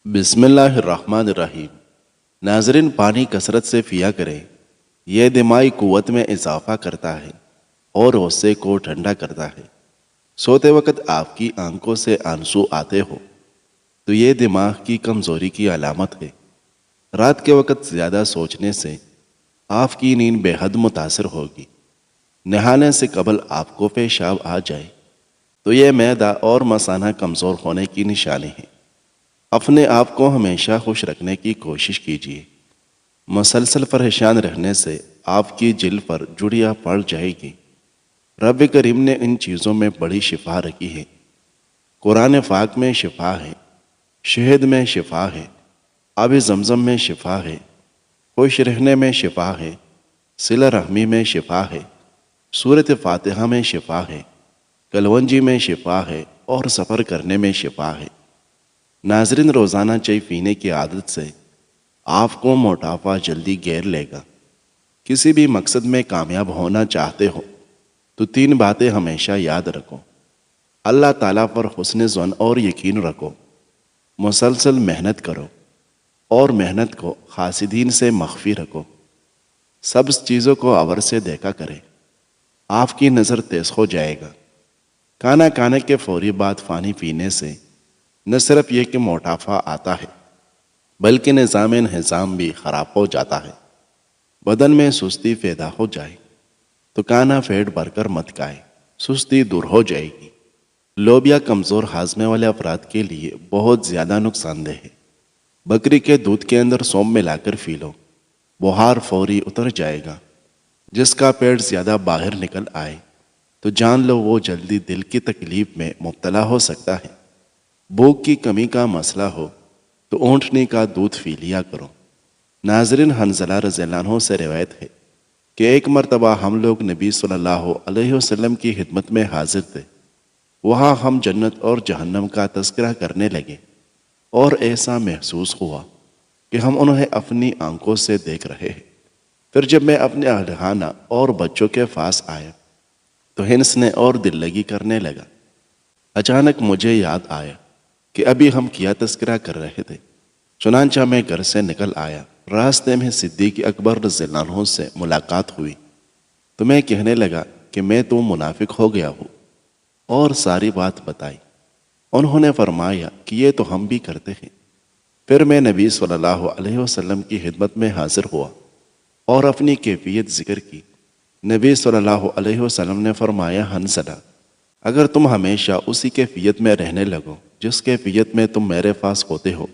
بسم اللہ الرحمن الرحیم۔ ناظرین، پانی کثرت سے پیا کریں، یہ دماغی قوت میں اضافہ کرتا ہے اور غصے کو ٹھنڈا کرتا ہے۔ سوتے وقت آپ کی آنکھوں سے آنسو آتے ہو تو یہ دماغ کی کمزوری کی علامت ہے۔ رات کے وقت زیادہ سوچنے سے آپ کی نیند بے حد متاثر ہوگی۔ نہانے سے قبل آپ کو پیشاب آ جائے تو یہ معدہ اور مثانہ کمزور ہونے کی نشانی ہے۔ اپنے آپ کو ہمیشہ خوش رکھنے کی کوشش کیجیے۔ مسلسل پریشان رہنے سے آپ کی جلد پر جڑیاں پڑ جائے گی۔ رب کریم نے ان چیزوں میں بڑی شفا رکھی ہے۔ قرآن پاک میں شفا ہے، شہد میں شفا ہے، آب زمزم میں شفا ہے، خوش رہنے میں شفا ہے، صلہ رحمی میں شفا ہے، سورۃ فاتحہ میں شفا ہے، کلونجی میں شفا ہے اور سفر کرنے میں شفا ہے۔ ناظرین، روزانہ چائے پینے کی عادت سے آپ کو موٹاپا جلدی گھیر لے گا۔ کسی بھی مقصد میں کامیاب ہونا چاہتے ہو تو 3 باتیں ہمیشہ یاد رکھو۔ اللہ تعالیٰ پر حسن ظن اور یقین رکھو، مسلسل محنت کرو اور محنت کو حاسدین سے مخفی رکھو۔ سب چیزوں کو غور سے دیکھا کریں، آپ کی نظر تیز ہو جائے گا۔ کھانا کھانے کے فوری بعد پانی پینے سے نہ صرف یہ کہ موٹاپا آتا ہے بلکہ نظام انہضام بھی خراب ہو جاتا ہے۔ بدن میں سستی پیدا ہو جائے تو کھانا پیٹ بھر کر مت کھائے، سستی دور ہو جائے گی۔ لوبیا کمزور ہاضمے والے افراد کے لیے بہت زیادہ نقصان دہ ہے۔ بکری کے دودھ کے اندر سونف ملا کر پی لو، بخار فوری اتر جائے گا۔ جس کا پیٹ زیادہ باہر نکل آئے تو جان لو وہ جلدی دل کی تکلیف میں مبتلا ہو سکتا ہے۔ بھوک کی کمی کا مسئلہ ہو تو اونٹنی کا دودھ پی لیا کرو۔ ناظرین، حنظلہ رضی اللہ عنہ سے روایت ہے کہ ایک مرتبہ ہم لوگ نبی صلی اللہ علیہ وسلم کی خدمت میں حاضر تھے۔ وہاں ہم جنت اور جہنم کا تذکرہ کرنے لگے اور ایسا محسوس ہوا کہ ہم انہیں اپنی آنکھوں سے دیکھ رہے ہیں۔ پھر جب میں اپنے اہل خانہ اور بچوں کے پاس آیا تو ہنسنے اور دل لگی کرنے لگا۔ اچانک مجھے یاد آیا کہ ابھی ہم کیا تذکرہ کر رہے تھے۔ چنانچہ میں گھر سے نکل آیا۔ راستے میں صدیق اکبر رضی اللہ عنہ سے ملاقات ہوئی تو میں کہنے لگا کہ میں تو منافق ہو گیا ہوں اور ساری بات بتائی۔ انہوں نے فرمایا کہ یہ تو ہم بھی کرتے ہیں۔ پھر میں نبی صلی اللہ علیہ وسلم کی خدمت میں حاضر ہوا اور اپنی کیفیت ذکر کی۔ نبی صلی اللہ علیہ وسلم نے فرمایا، حنظلہ، اگر تم ہمیشہ اسی کیفیت میں رہنے لگو جس کیفیت میں تم میرے پاس ہوتے ہو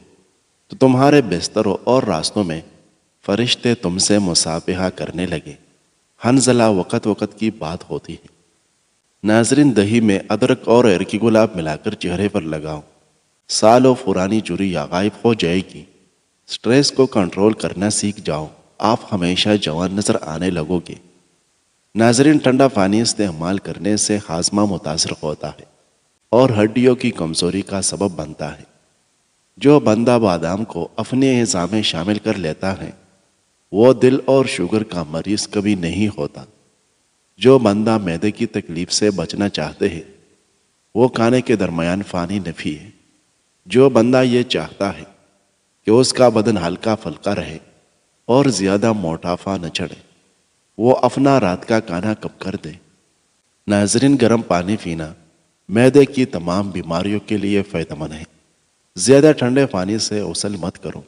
تو تمہارے بستروں اور راستوں میں فرشتے تم سے مصافحہ کرنے لگے۔ حنظلہ، وقت وقت کی بات ہوتی ہے۔ ناظرین، دہی میں ادرک اور ایرکی گلاب ملا کر چہرے پر لگاؤ، سالوں پرانی جھریاں غائب ہو جائے گی۔ سٹریس کو کنٹرول کرنا سیکھ جاؤ، آپ ہمیشہ جوان نظر آنے لگو گے۔ ناظرین، ٹھنڈا پانی استعمال کرنے سے ہاضمہ متاثر ہوتا ہے اور ہڈیوں کی کمزوری کا سبب بنتا ہے۔ جو بندہ بادام کو اپنے غذا میں شامل کر لیتا ہے وہ دل اور شوگر کا مریض کبھی نہیں ہوتا۔ جو بندہ معدے کی تکلیف سے بچنا چاہتے ہیں وہ کھانے کے درمیان پانی نہ پیے۔ جو بندہ یہ چاہتا ہے کہ اس کا بدن ہلکا پھلکا رہے اور زیادہ موٹاپا نہ چڑھے وہ اپنا رات کا کھانا کم کر دے۔ ناظرین، گرم پانی پینا معدے کی تمام بیماریوں کے لیے فائدہ مند ہے۔ زیادہ ٹھنڈے پانی سے غسل مت کرو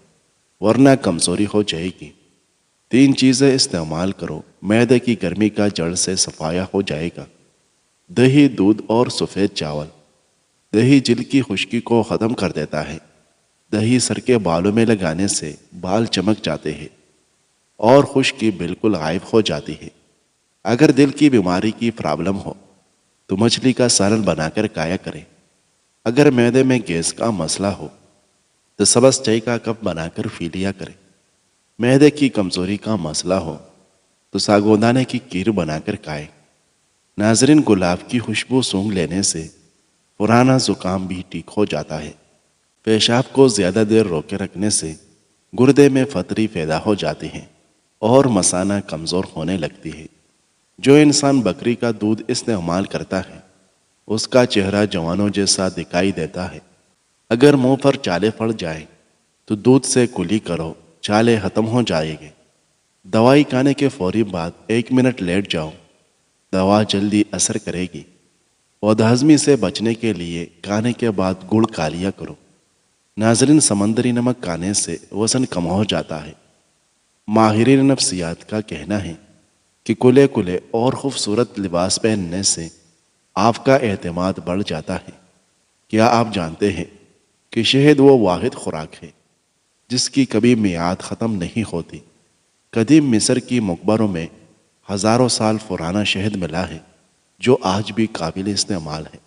ورنہ کمزوری ہو جائے گی۔ 3 چیزیں استعمال کرو، معدے کی گرمی کا جڑ سے صفایا ہو جائے گا۔ دہی، دودھ اور سفید چاول۔ دہی جلد کی خشکی کو ختم کر دیتا ہے۔ دہی سر کے بالوں میں لگانے سے بال چمک جاتے ہیں اور خشکی بالکل غائب ہو جاتی ہے۔ اگر دل کی بیماری کی پرابلم ہو تو مچھلی کا سالن بنا کر کھایا کریں۔ اگر معدے میں گیس کا مسئلہ ہو تو سبز چائے کا کپ بنا کر پی لیا کریں۔ معدے کی کمزوری کا مسئلہ ہو تو ساگودانے کی کھیر بنا کر کھائیں۔ ناظرین، گلاب کی خوشبو سونگھ لینے سے پرانا زکام بھی ٹھیک ہو جاتا ہے۔ پیشاب کو زیادہ دیر روکے رکھنے سے گردے میں پتھری پیدا ہو جاتی ہے اور مثانہ کمزور ہونے لگتی ہے۔ جو انسان بکری کا دودھ استعمال کرتا ہے اس کا چہرہ جوانوں جیسا دکھائی دیتا ہے۔ اگر منہ پر چالے پڑ جائیں تو دودھ سے کلی کرو، چالے ختم ہو جائے گے۔ دوائی کھانے کے فوری بعد 1 منٹ لیٹ جاؤ، دوا جلدی اثر کرے گی۔ بد ہضمی سے بچنے کے لیے کھانے کے بعد گڑ کھا لیا کرو۔ ناظرین، سمندری نمک کھانے سے وزن کم ہو جاتا ہے۔ ماہرین نفسیات کا کہنا ہے کہ کھلے کھلے اور خوبصورت لباس پہننے سے آپ کا اعتماد بڑھ جاتا ہے۔ کیا آپ جانتے ہیں کہ شہد وہ واحد خوراک ہے جس کی کبھی میعاد ختم نہیں ہوتی؟ قدیم مصر کی مقبروں میں ہزاروں سال پرانا شہد ملا ہے جو آج بھی قابل استعمال ہے۔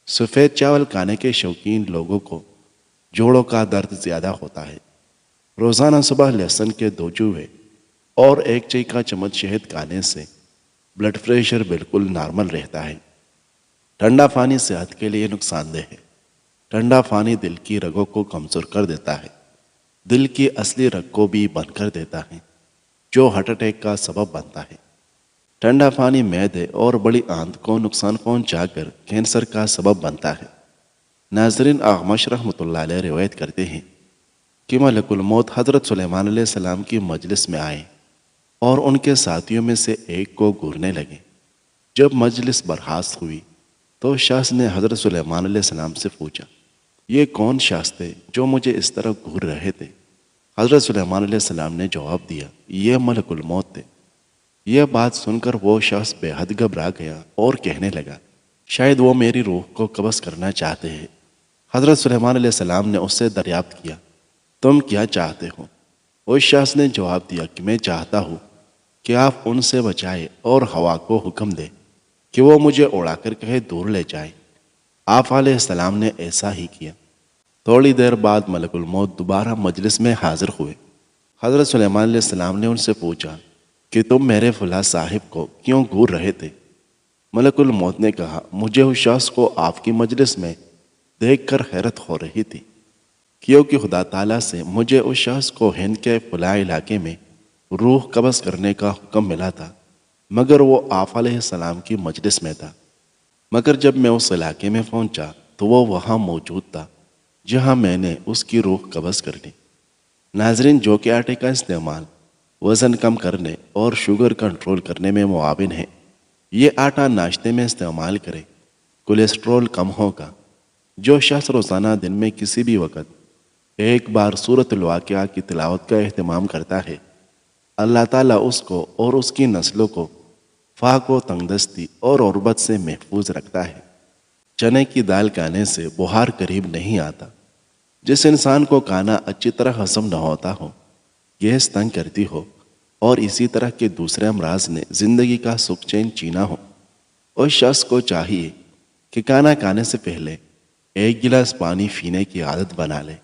سفید چاول کھانے کے شوقین لوگوں کو جوڑوں کا درد زیادہ ہوتا ہے۔ روزانہ صبح لہسن کے 2 چوہے اور 1 چائے کا چمچ شہد کھانے سے بلڈ پریشر بالکل نارمل رہتا ہے۔ ٹھنڈا پانی صحت کے لیے نقصان دہ ہے۔ ٹھنڈا پانی دل کی رگوں کو کمزور کر دیتا ہے، دل کی اصلی رگ کو بھی بند کر دیتا ہے جو ہارٹ اٹیک کا سبب بنتا ہے۔ ٹھنڈا پانی معدے اور بڑی آنت کو نقصان پہنچا کر کینسر کا سبب بنتا ہے۔ ناظرین، اعمش رحمۃ اللہ علیہ روایت کرتے ہیں کہ ملک الموت حضرت سلیمان علیہ السلام کی مجلس میں آئے اور ان کے ساتھیوں میں سے ایک کو گھورنے لگے۔ جب مجلس برخاست ہوئی تو شخص نے حضرت سلیمان علیہ السلام سے پوچھا، یہ کون شخص تھے جو مجھے اس طرح گھور رہے تھے؟ حضرت سلیمان علیہ السلام نے جواب دیا، یہ ملک الموت تھے۔ یہ بات سن کر وہ شخص بے حد گھبرا گیا اور کہنے لگا، شاید وہ میری روح کو قبض کرنا چاہتے ہیں۔ حضرت سلیمان علیہ السلام نے اس سے دریافت کیا، تم کیا چاہتے ہو؟ اس شخص نے جواب دیا کہ میں چاہتا ہوں کہ آپ ان سے بچائے اور ہوا کو حکم دے کہ وہ مجھے اڑا کر کہیں دور لے جائیں۔ آپ علیہ السلام نے ایسا ہی کیا۔ تھوڑی دیر بعد ملک الموت دوبارہ مجلس میں حاضر ہوئے۔ حضرت سلیمان علیہ السلام نے ان سے پوچھا کہ تم میرے فلاں صاحب کو کیوں گھور رہے تھے؟ ملک الموت نے کہا، مجھے اس شخص کو آپ کی مجلس میں دیکھ کر حیرت ہو رہی تھی، کیونکہ خدا تعالیٰ سے مجھے اس شخص کو ہند کے فلاں علاقے میں روح قبض کرنے کا حکم ملا تھا، مگر وہ آپ علیہ السلام کی مجلس میں تھا۔ مگر جب میں اس علاقے میں پہنچا تو وہ وہاں موجود تھا جہاں میں نے اس کی روح قبض کر لی۔ ناظرین، جو کہ آٹے کا استعمال وزن کم کرنے اور شوگر کنٹرول کرنے میں معاون ہے، یہ آٹا ناشتے میں استعمال کرے، کولیسٹرول کم ہوگا۔ جو شخص روزانہ دن میں کسی بھی وقت ایک بار سورۃ الواقعہ کی تلاوت کا اہتمام کرتا ہے، اللہ تعالیٰ اس کو اور اس کی نسلوں کو فاق و تنگدستی اور غربت سے محفوظ رکھتا ہے۔ چنے کی دال کھانے سے بخار قریب نہیں آتا۔ جس انسان کو کھانا اچھی طرح ہضم نہ ہوتا ہو، گیس تنگ کرتی ہو اور اسی طرح کے دوسرے امراض نے زندگی کا سکھ چین چینا ہو، اس شخص کو چاہیے کہ کھانا کھانے سے پہلے 1 گلاس پانی پینے کی عادت بنا لے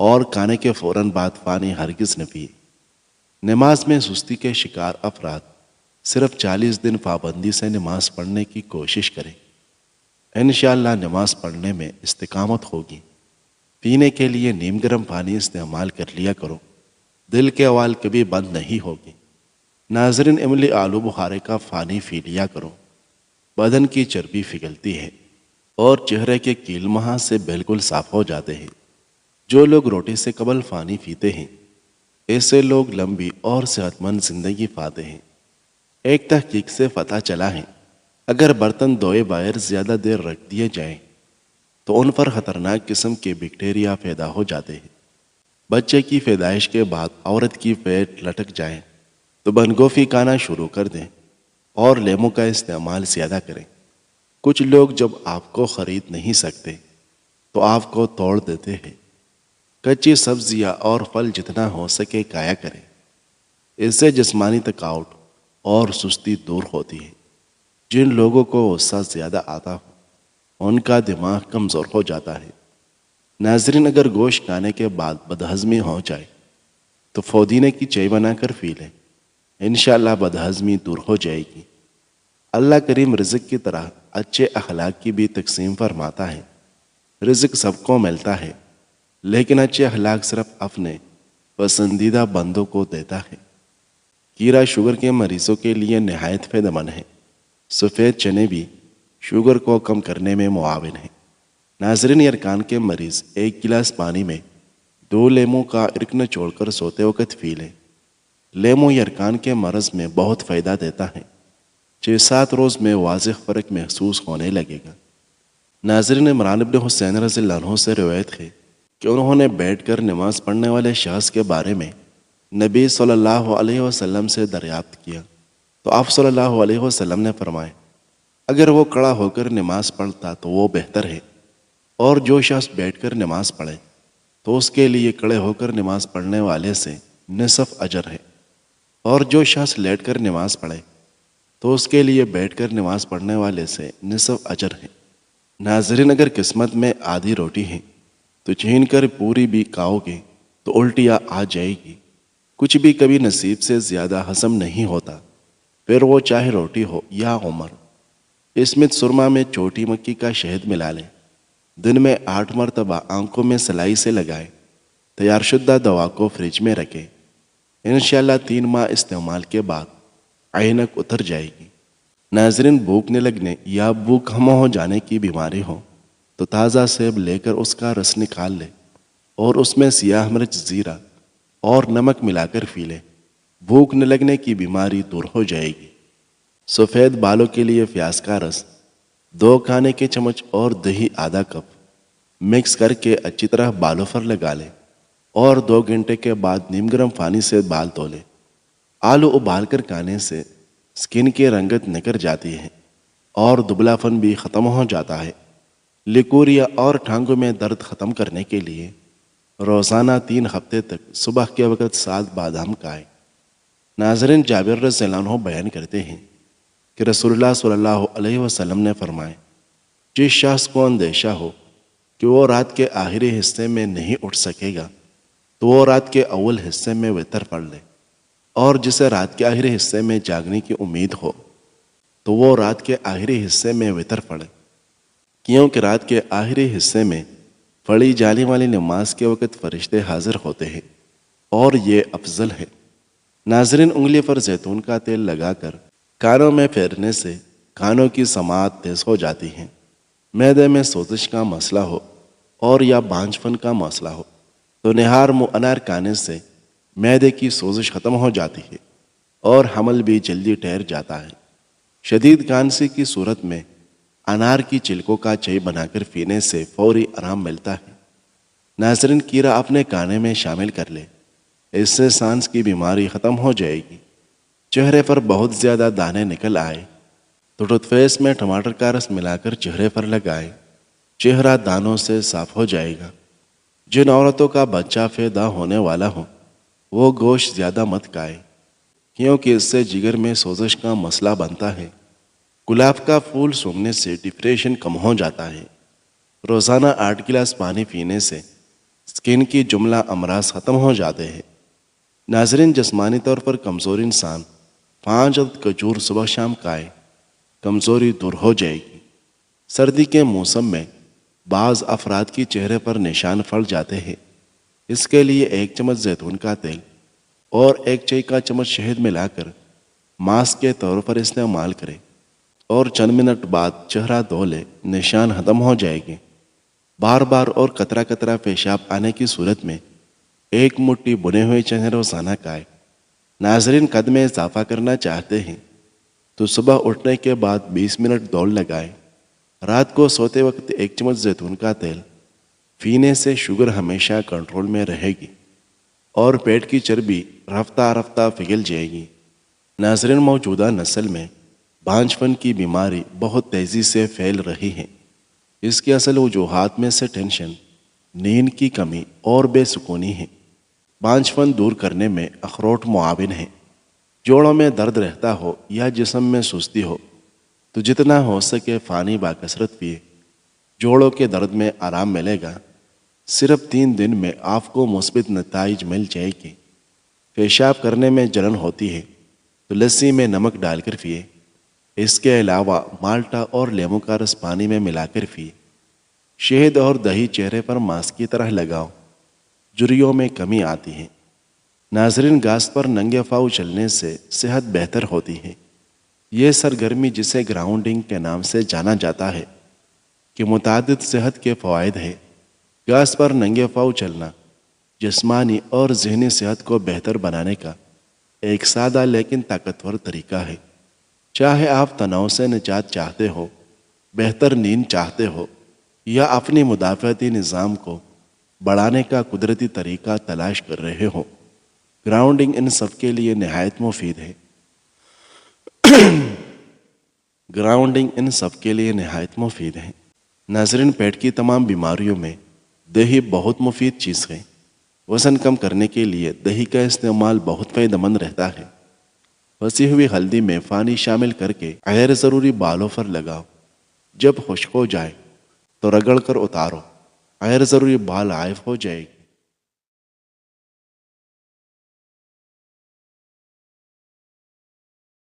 اور کھانے کے فوراً بعد پانی ہرگز نہ پیے۔ نماز میں سستی کے شکار افراد صرف 40 دن پابندی سے نماز پڑھنے کی کوشش کریں۔ انشاءاللہ نماز پڑھنے میں استقامت ہوگی۔ پینے کے لیے نیم گرم پانی استعمال کر لیا کرو، دل کے احوال کبھی بند نہیں ہوگی۔ ناظرین، املی آلو بخارے کا پانی پی لیا کرو، بدن کی چربی پگھلتی ہے اور چہرے کے کیل مہاں سے بالکل صاف ہو جاتے ہیں۔ جو لوگ روٹی سے قبل پانی پیتے ہیں، ایسے لوگ لمبی اور صحت مند زندگی پاتے ہیں۔ ایک تحقیق سے پتہ چلا ہے، اگر برتن دھوئے بغیر زیادہ دیر رکھ دیے جائیں تو ان پر خطرناک قسم کے بیکٹیریا پیدا ہو جاتے ہیں۔ بچے کی پیدائش کے بعد عورت کی پیٹ لٹک جائے تو بند گوبھی کھانا شروع کر دیں اور لیموں کا استعمال زیادہ کریں۔ کچھ لوگ جب آپ کو خرید نہیں سکتے تو آپ کو توڑ دیتے ہیں۔ کچی سبزیاں اور پھل جتنا ہو سکے کھایا کریں، اس سے جسمانی تھکاوٹ اور سستی دور ہوتی ہے۔ جن لوگوں کو غصہ زیادہ آتا ہو، ان کا دماغ کمزور ہو جاتا ہے۔ ناظرین، اگر گوشت کھانے کے بعد بدہضمی ہو جائے تو پودینے کی چائے بنا کر پی لیں، انشاءاللہ بدہضمی دور ہو جائے گی۔ اللہ کریم رزق کی طرح اچھے اخلاق کی بھی تقسیم فرماتا ہے۔ رزق سب کو ملتا ہے، لیکن اچھے اخلاق صرف اپنے پسندیدہ بندوں کو دیتا ہے۔ کیرا شوگر کے مریضوں کے لیے نہایت فائدہ مند ہے۔ سفید چنے بھی شوگر کو کم کرنے میں معاون ہیں۔ ناظرین، یرکان کے مریض 1 گلاس پانی میں 2 لیموں کا عرق نچوڑ کر سوتے وقت پی لیں۔ لیموں یرکان کے مرض میں بہت فائدہ دیتا ہے۔ 6-7 روز میں واضح فرق محسوس ہونے لگے گا۔ ناظرین، عمران بن حسین رضی اللہ عنہ سے روایت ہے کہ انہوں نے بیٹھ کر نماز پڑھنے والے شخص کے بارے میں نبی صلی اللہ علیہ وسلم سے دریافت کیا تو آپ صلی اللہ علیہ وسلم نے فرمایا، اگر وہ کھڑا ہو کر نماز پڑھتا تو وہ بہتر ہے، اور جو شخص بیٹھ کر نماز پڑھے تو اس کے لیے کھڑے ہو کر نماز پڑھنے والے سے نصف اجر ہے، اور جو شخص لیٹ کر نماز پڑھے تو اس کے لیے بیٹھ کر نماز پڑھنے والے سے نصف اجر ہے۔ ناظرین، اگر قسمت میں آدھی روٹی ہے تو چھین کر پوری بھی کھاؤ گے تو الٹیاں آ جائے گی۔ کچھ بھی کبھی نصیب سے زیادہ ہضم نہیں ہوتا، پھر وہ چاہے روٹی ہو یا عمر۔ اس میں سرما میں چھوٹی مکھی کا شہد ملا لیں، دن میں 8 مرتبہ آنکھوں میں سلائی سے لگائیں، تیار شدہ دوا کو فریج میں رکھیں۔ انشاءاللہ 3 ماہ استعمال کے بعد عینک اتر جائے گی۔ ناظرین، بھوک نہ لگنے یا بھوک کم ہو جانے کی بیماری ہو تو تازہ سیب لے کر اس کا رس نکال لے اور اس میں سیاہ مرچ، زیرہ اور نمک ملا کر پی لے۔ بھوک نہ لگنے کی بیماری دور ہو جائے گی۔ سفید بالوں کے لیے پیاز کا رس 2 کھانے کے چمچ اور دہی آدھا کپ مکس کر کے اچھی طرح بالوں پر لگا لیں اور 2 گھنٹے کے بعد نیم گرم پانی سے بال دھو لیں۔ آلو ابال کر کھانے سے سکن کی رنگت نکر جاتی ہے اور دبلا پن بھی ختم ہو جاتا ہے۔ لیکوریا اور ٹھانگوں میں درد ختم کرنے کے لیے روزانہ 3 ہفتے تک صبح کے وقت 7 بادام کھائیں۔ ناظرین، جابر رضی اللہ عنہ بیان کرتے ہیں کہ رسول اللہ صلی اللہ علیہ وسلم نے فرمایا، جس شخص کو اندیشہ ہو کہ وہ رات کے آخری حصے میں نہیں اٹھ سکے گا تو وہ رات کے اول حصے میں وتر پڑھ لے، اور جسے رات کے آخری حصے میں جاگنے کی امید ہو تو وہ رات کے آخری حصے میں وتر پڑھے، کیونکہ رات کے آخری حصے میں پڑھی جانے والی نماز کے وقت فرشتے حاضر ہوتے ہیں اور یہ افضل ہے۔ ناظرین، انگلی پر زیتون کا تیل لگا کر کانوں میں پھیرنے سے کانوں کی سماعت تیز ہو جاتی ہے۔ معدے میں سوزش کا مسئلہ ہو اور یا بانجھ پن کا مسئلہ ہو تو نہار منہ انار کھانے سے معدے کی سوزش ختم ہو جاتی ہے اور حمل بھی جلدی ٹھہر جاتا ہے۔ شدید کھانسی کی صورت میں انار کی چھلکوں کا چائے بنا کر پینے سے فوری آرام ملتا ہے۔ ناظرین، کیڑا اپنے کھانے میں شامل کر لے، اس سے سانس کی بیماری ختم ہو جائے گی۔ چہرے پر بہت زیادہ دانے نکل آئے تو ٹوتھ پیسٹ میں ٹماٹر کا رس ملا کر چہرے پر لگائیں، چہرہ دانوں سے صاف ہو جائے گا۔ جن عورتوں کا بچہ پیدا ہونے والا ہو وہ گوشت زیادہ مت کھائے، کیونکہ اس سے جگر میں سوزش کا مسئلہ بنتا ہے۔ گلاب کا پھول سونگھنے سے ڈپریشن کم ہو جاتا ہے۔ روزانہ 8 گلاس پانی پینے سے سکن کی جملہ امراض ختم ہو جاتے ہیں۔ ناظرین، جسمانی طور پر کمزور انسان 5 عدد کھجور صبح شام کھائے، کمزوری دور ہو جائے گی۔ سردی کے موسم میں بعض افراد کی چہرے پر نشان پڑ جاتے ہیں، اس کے لیے 1 چمچ زیتون کا تیل اور 1 چائے کا چمچ شہد ملا کر ماسک کے طور پر استعمال کریں اور چند منٹ بعد چہرہ دھو لے، نشان ختم ہو جائے گے۔ بار بار اور قطرہ قطرہ پیشاب آنے کی صورت میں 1 مٹھی بنے ہوئے چنے روزانہ کھائیں۔ ناظرین، قد میں اضافہ کرنا چاہتے ہیں تو صبح اٹھنے کے بعد 20 منٹ دوڑ لگائیں۔ رات کو سوتے وقت 1 چمچ زیتون کا تیل پینے سے شوگر ہمیشہ کنٹرول میں رہے گی اور پیٹ کی چربی رفتہ رفتہ پگھل جائے گی۔ ناظرین، موجودہ نسل میں بانجھ پن کی بیماری بہت تیزی سے پھیل رہی ہے۔ اس کی اصل وجوہات میں سے ٹینشن، نیند کی کمی اور بے سکونی ہے۔ بانجھ پن دور کرنے میں اخروٹ معاون ہے۔ جوڑوں میں درد رہتا ہو یا جسم میں سستی ہو تو جتنا ہو سکے پانی باکثرت پیے، جوڑوں کے درد میں آرام ملے گا۔ صرف 3 دن میں آپ کو مثبت نتائج مل جائے گی۔ پیشاب کرنے میں جلن ہوتی ہے تو لسی میں نمک ڈال کر پیے۔ اس کے علاوہ مالٹا اور لیموں کا رس پانی میں ملا کر پیے۔ شہد اور دہی چہرے پر ماسک کی طرح لگاؤ، جھریوں میں کمی آتی ہے۔ ناظرین، گھاس پر ننگے پاؤں چلنے سے صحت بہتر ہوتی ہے۔ یہ سرگرمی، جسے گراؤنڈنگ کے نام سے جانا جاتا ہے، کہ متعدد صحت کے فوائد ہیں۔ گھاس پر ننگے پاؤں چلنا جسمانی اور ذہنی صحت کو بہتر بنانے کا ایک سادہ لیکن طاقتور طریقہ ہے۔ چاہے آپ تناؤ سے نجات چاہتے ہو، بہتر نیند چاہتے ہو یا اپنی مدافعتی نظام کو بڑھانے کا قدرتی طریقہ تلاش کر رہے ہو، گراؤنڈنگ ان سب کے لیے نہایت مفید ہے۔ گراؤنڈنگ ان سب کے لیے نہایت مفید ہے۔ ناظرین، پیٹ کی تمام بیماریوں میں دہی بہت مفید چیز ہے۔ وزن کم کرنے کے لیے دہی کا استعمال بہت فائدہ مند رہتا ہے۔ پسی ہوئی ہلدی میں پانی شامل کر کے غیر ضروری بالوں پر لگاؤ۔ جب خشک ہو جائے تو رگڑ کر اتارو، غیر ضروری بال عائف ہو جائے گی۔